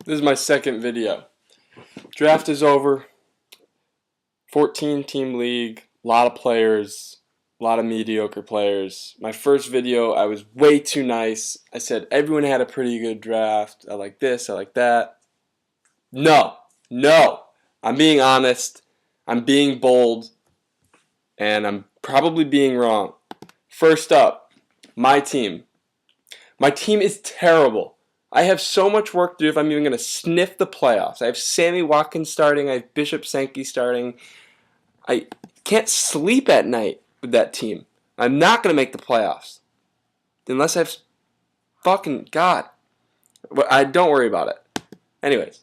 This is my second video. Draft is over. 14-team league. A lot of players. A lot of mediocre players. My first video, I was way too nice. I said everyone had a pretty good draft. I like this. I like that. No. I'm being honest. I'm being bold. And I'm probably being wrong. First up, my team. My team is terrible. I have so much work to do if I'm even going to sniff the playoffs. I have Sammy Watkins starting. I have Bishop Sankey starting. I can't sleep at night with that team. I'm not going to make the playoffs. Unless I have fucking God. I don't worry about it. Anyways.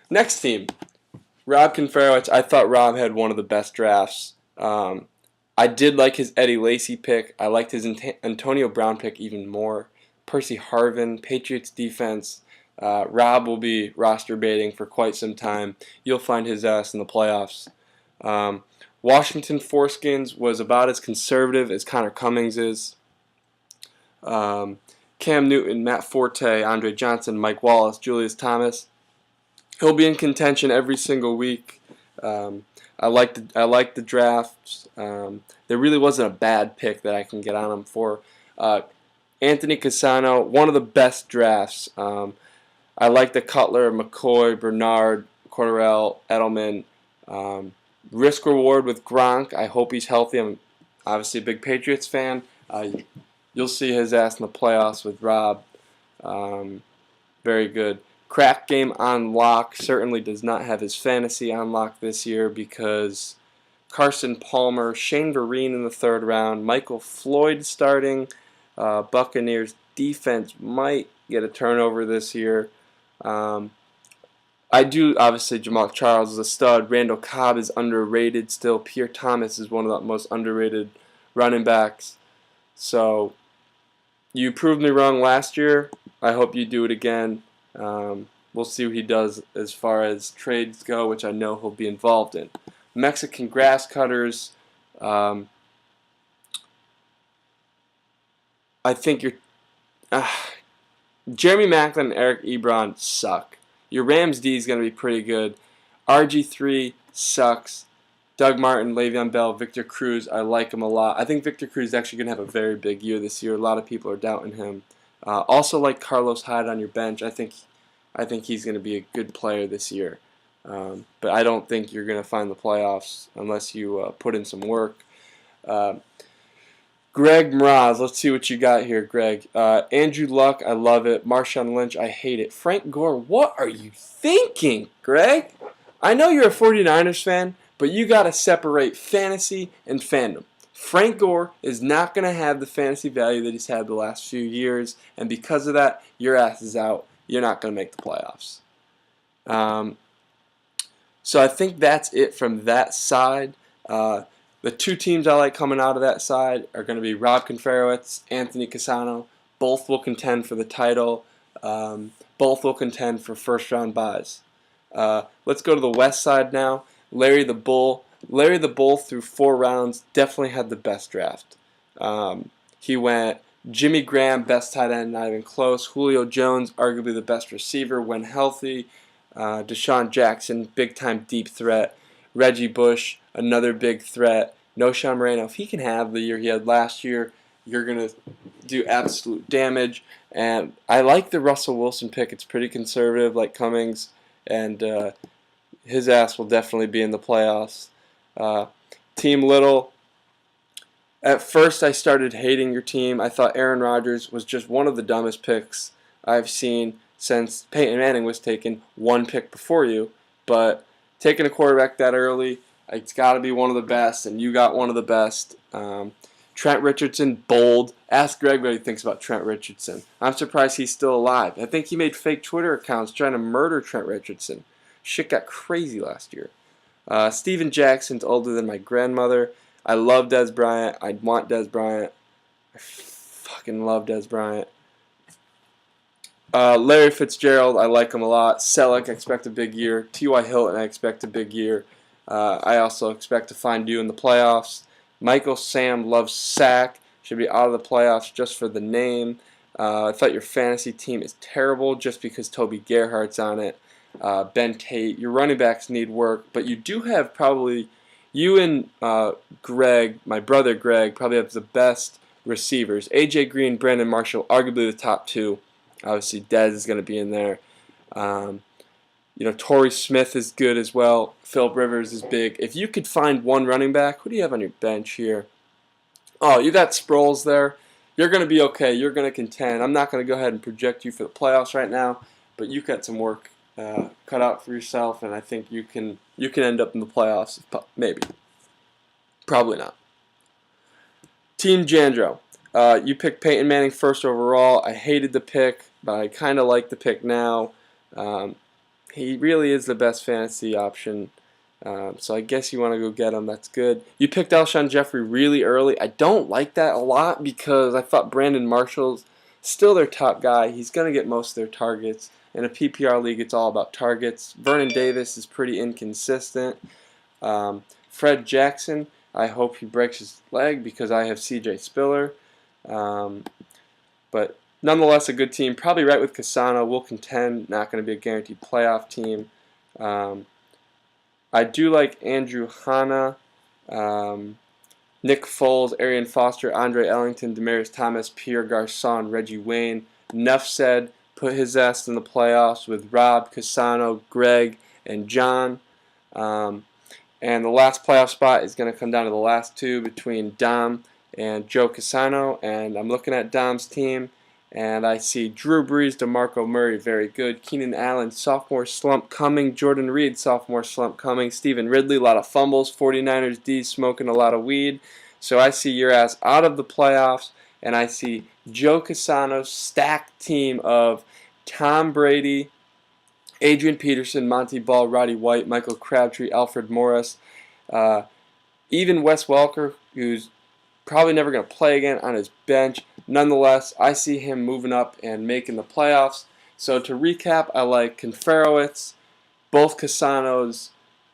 Next team. Rob Conferowicz. I thought Rob had one of the best drafts. I did like his Eddie Lacy pick. I liked his Antonio Brown pick even more. Percy Harvin, Patriots defense. Rob will be roster baiting for quite some time. You'll find his ass in the playoffs. Washington Foreskins was about as conservative as Connor Cummings is. Cam Newton, Matt Forte, Andre Johnson, Mike Wallace, Julius Thomas. He'll be in contention every single week. I like the drafts. There really wasn't a bad pick that I can get on him for. Anthony Casano, one of the best drafts. I like the Cutler, McCoy, Bernard, Cordarrelle, Edelman. Risk reward with Gronk. I hope he's healthy. I'm obviously a big Patriots fan. You'll see his ass in the playoffs with Rob. Very good. Crack game on lock. Certainly does not have his fantasy on lock this year because Carson Palmer, Shane Vereen in the third round, Michael Floyd starting. Buccaneers defense might get a turnover this year. I do, obviously, Jamal Charles is a stud. Randall Cobb is underrated still. Pierre Thomas is one of the most underrated running backs. So, you proved me wrong last year. I hope you do it again. We'll see what he does as far as trades go, which I know he'll be involved in. Mexican grass cutters. I think Jeremy Maclin and Eric Ebron suck. Your Rams D is going to be pretty good. RG3 sucks. Doug Martin, Le'Veon Bell, Victor Cruz, I like him a lot. I think Victor Cruz is actually going to have a very big year this year. A lot of people are doubting him. Also like Carlos Hyde on your bench. I think he's going to be a good player this year. But I don't think you're going to find the playoffs unless you put in some work. Greg Mraz, let's see what you got here, Greg. Andrew Luck, I love it. Marshawn Lynch, I hate it. Frank Gore, what are you thinking, Greg? I know you're a 49ers fan, but you got to separate fantasy and fandom. Frank Gore is not going to have the fantasy value that he's had the last few years, and because of that, your ass is out. You're not going to make the playoffs. So I think that's it from that side. The two teams I like coming out of that side are going to be Rob Conferowicz, Anthony Casano. Both will contend for the title. Both will contend for first-round buys. Let's go to the west side now. Larry the Bull through 4 rounds definitely had the best draft. He went Jimmy Graham, best tight end, not even close. Julio Jones, arguably the best receiver when healthy. Deshaun Jackson, big-time deep threat. Reggie Bush, another big threat. Noshawn Moreno, if he can have the year he had last year, you're going to do absolute damage. And I like the Russell Wilson pick. It's pretty conservative, like Cummings. And his ass will definitely be in the playoffs. Team Little. At first, I started hating your team. I thought Aaron Rodgers was just one of the dumbest picks I've seen since Peyton Manning was taken, one pick before you. But taking a quarterback that early, it's got to be one of the best, and you got one of the best. Trent Richardson, bold. Ask Greg what he thinks about Trent Richardson. I'm surprised he's still alive. I think he made fake Twitter accounts trying to murder Trent Richardson. Shit got crazy last year. Steven Jackson's older than my grandmother. I love Dez Bryant. I want Dez Bryant. I fucking love Dez Bryant. Larry Fitzgerald, I like him a lot. Selleck, I expect a big year. T.Y. Hilton, I expect a big year. I also expect to find you in the playoffs. Michael Sam loves sack. Should be out of the playoffs just for the name. I thought your fantasy team is terrible just because Toby Gerhardt's on it. Ben Tate, your running backs need work, but you do have probably, you and Greg, my brother Greg, probably have the best receivers. A.J. Green, Brandon Marshall, arguably the top two. Obviously, Dez is going to be in there. Torrey Smith is good as well. Philip Rivers is big. If you could find one running back, who do you have on your bench here? Oh, you got Sproles there. You're going to be okay. You're going to contend. I'm not going to go ahead and project you for the playoffs right now, but you got some work cut out for yourself, and I think you can end up in the playoffs. Maybe. Probably not. Team Jandro. You picked Peyton Manning first overall. I hated the pick, but I kind of like the pick now. He really is the best fantasy option. So I guess you want to go get him. That's good. You picked Alshon Jeffrey really early. I don't like that a lot because I thought Brandon Marshall's still their top guy. He's going to get most of their targets. In a PPR league, it's all about targets. Vernon Davis is pretty inconsistent. Fred Jackson, I hope he breaks his leg because I have C.J. Spiller. But nonetheless, a good team. Probably right with Casano. Will contend. Not going to be a guaranteed playoff team. I do like Andrew Hanna, Nick Foles, Arian Foster, Andre Ellington, Demaryius Thomas, Pierre Garçon, Reggie Wayne. Enough said. Put his ass in the playoffs with Rob, Casano, Greg, and John. And the last playoff spot is going to come down to the last two between Dom and Joe Casano. And I'm looking at Dom's team, and I see Drew Brees, DeMarco Murray, very good. Keenan Allen, sophomore slump coming. Jordan Reed, sophomore slump coming. Stephen Ridley, a lot of fumbles. 49ers D smoking a lot of weed. So I see your ass out of the playoffs, and I see Joe Casano's stacked team of Tom Brady, Adrian Peterson, Monty Ball, Roddy White, Michael Crabtree, Alfred Morris, even Wes Welker, who's probably never going to play again, on his bench. Nonetheless, I see him moving up and making the playoffs. So to recap, I like Conferowitz, both Casanos,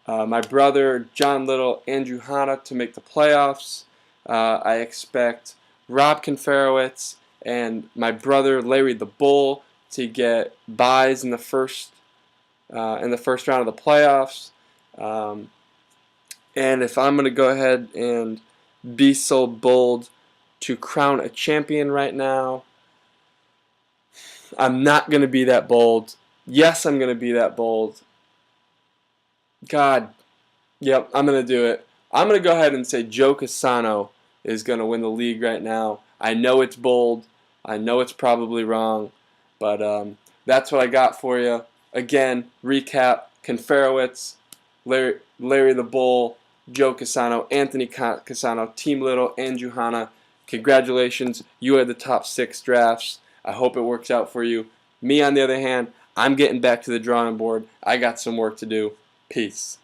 my brother John Little, Andrew Hanna to make the playoffs. I expect Rob Conferowitz and my brother Larry the Bull to get buys in the first round of the playoffs. And if I'm going to go ahead and be so bold to crown a champion right now, I'm not going to be that bold. Yes, I'm going to be that bold. God, yep, I'm going to do it. I'm going to go ahead and say Joe Casano is going to win the league right now. I know it's bold. I know it's probably wrong. But that's what I got for you. Again, recap, Conferowitz, Larry the Bull, Joe Casano, Anthony Casano, Team Little, Andrew Hanna. Congratulations, you had the top 6 drafts. I hope it works out for you. Me, on the other hand, I'm getting back to the drawing board. I got some work to do. Peace.